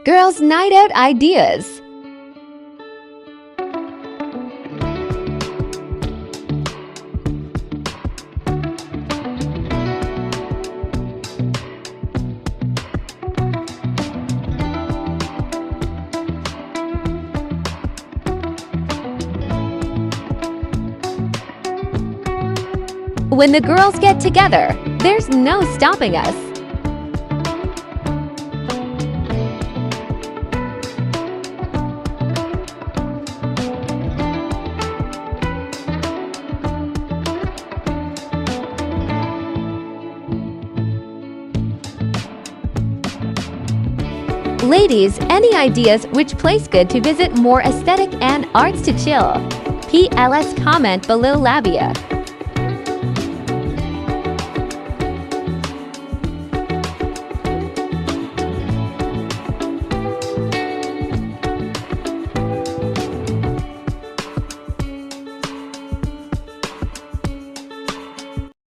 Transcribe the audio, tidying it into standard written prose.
Girls' night out ideas. When the girls get together, there's no stopping us. Ladies, any ideas which place good to visit more aesthetic and arts to chill? PLS comment below labia.